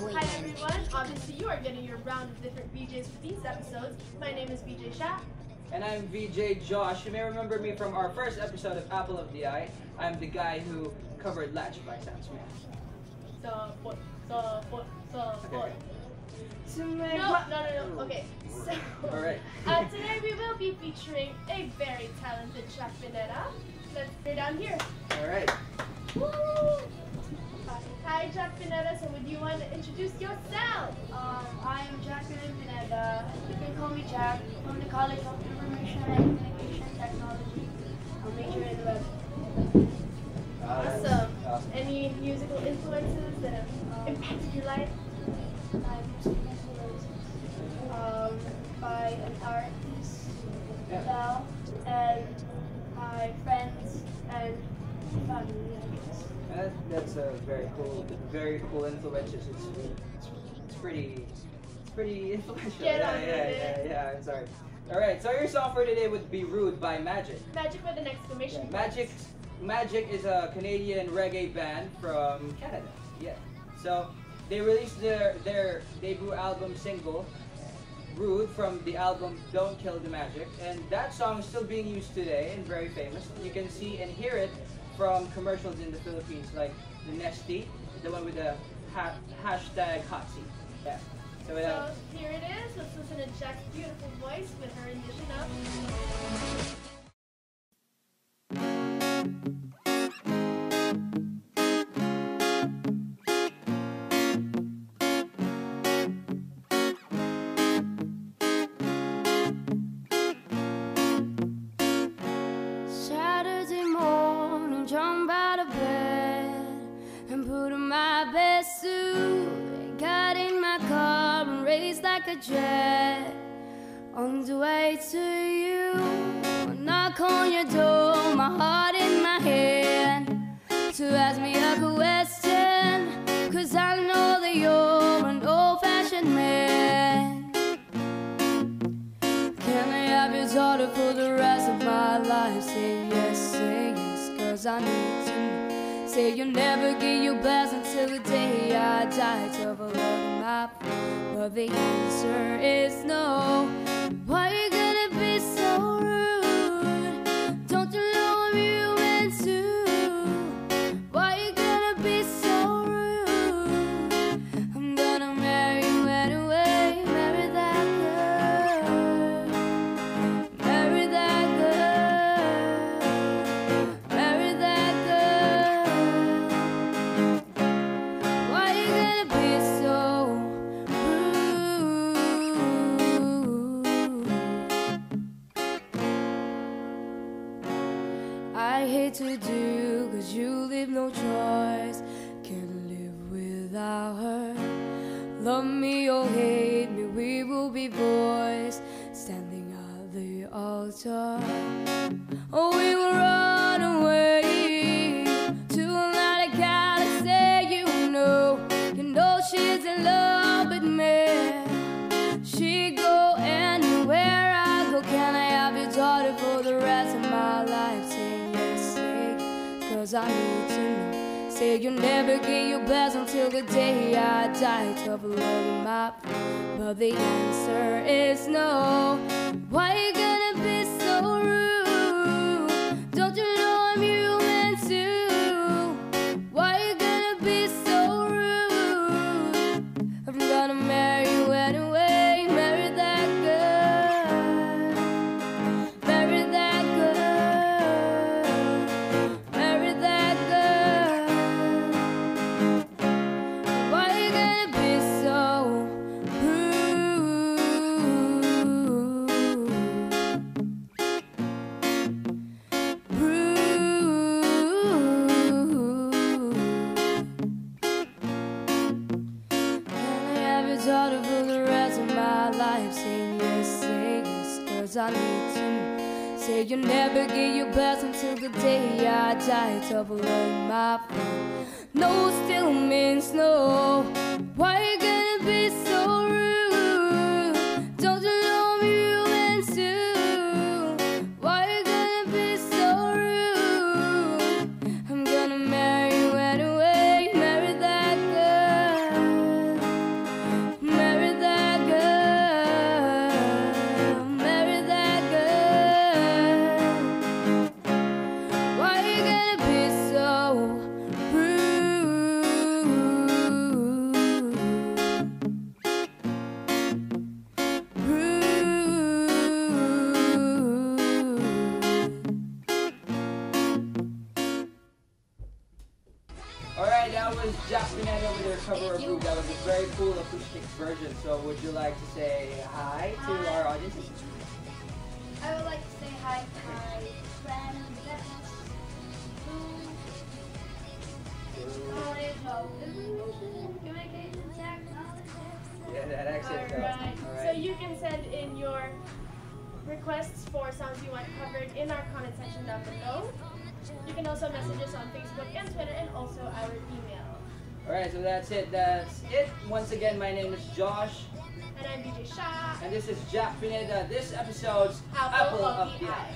Hi everyone, obviously you are getting your round of different VJs for these episodes. My name is VJ Sha. And I'm VJ Josh. You may remember me from our first episode of Apple of the Eye. I'm the guy who covered Latch by Sam Smith. Support. Okay. No. Okay, so Alright. today we will be featuring a very talented Jacqueline. Let's go down here. Alright. Woo! Hi Jacqueline, so would you want to introduce yourself? I am Jacqueline Pineda. You can call me Jack. From the College of Information and Communication Technology. I'll major in web. Awesome. Any musical influences that have impacted your life? My music influences by an artist, Bell, and my friends and family, I guess. That's a very cool influences. It's pretty influential. Yeah. I'm sorry. All right. So your song for today would be "Rude" by Magic. Magic with an exclamation point. Magic is a Canadian reggae band from Canada. Yeah. So they released their debut album single, "Rude," from the album "Don't Kill the Magic," and that song is still being used today and very famous. You can see and hear it from commercials in the Philippines, like the Nesty, the one with the hashtag hot seat. Yeah. So here it is. Let's listen to Jack's beautiful voice with her rendition of Saturday morning, jump out of bed and put on my best suit. Got in my car and raced like a jet on the way to you. Knock on your door, my heart in my hand, to ask me a question, 'cause I know that you're an old-fashioned man. Can I have your daughter for the rest of my life? Say yes, 'cause I need to know. Say you'll never give your best until the day I die. Tough love in my phone, but the answer is no. Why you gonna be so rude? Don't you know I'm human too? Why you gonna be so rude? I'm gonna marry you anyway. Marry that girl. Marry that girl. Marry that girl. Why you gonna be so rude? I hate to do, 'cause you leave no choice. Can't live without her. Love me or hate me, we will be boys standing at the altar. Oh, we will run away to another galaxy. You know she's in love with me. She go anywhere I go. Can I have your daughter for the rest of my life? Say yes, 'cause I need to know. Say you'll never get your best until the day I die. Tough love in my phone, but the answer is no. Why you gonna be so rude? Don't you know I'm human too? Why you gonna be so rude? I'm gonna marry you anyway. Marry that girl. Marry that girl. Marry that girl. Why you gonna be so rude? Rude. Can I have your daughter for the rest of my life? Say yes, 'cause I need to know. Say you'll never get your best until the day I die. Tough love in my phone. No still means no. Why you gonna be so rude? Don't you know I'm human too? Why you gonna be so rude? I'm gonna marry you anyway. Marry that girl. Pineda with their cover of Rude. That was a very cool acoustic version. So would you like to say hi to our audiences? I would like to say hi to my friend Yeah, that accent. Alright. So you can send in your requests for songs you want covered in our comment section down below. You can also message us on Facebook and Twitter and also our email. Alright, so that's it. Once again, my name is Josh. And I'm DJ Shah. And this is Jack Pineda. This episode's Apple of the Eye.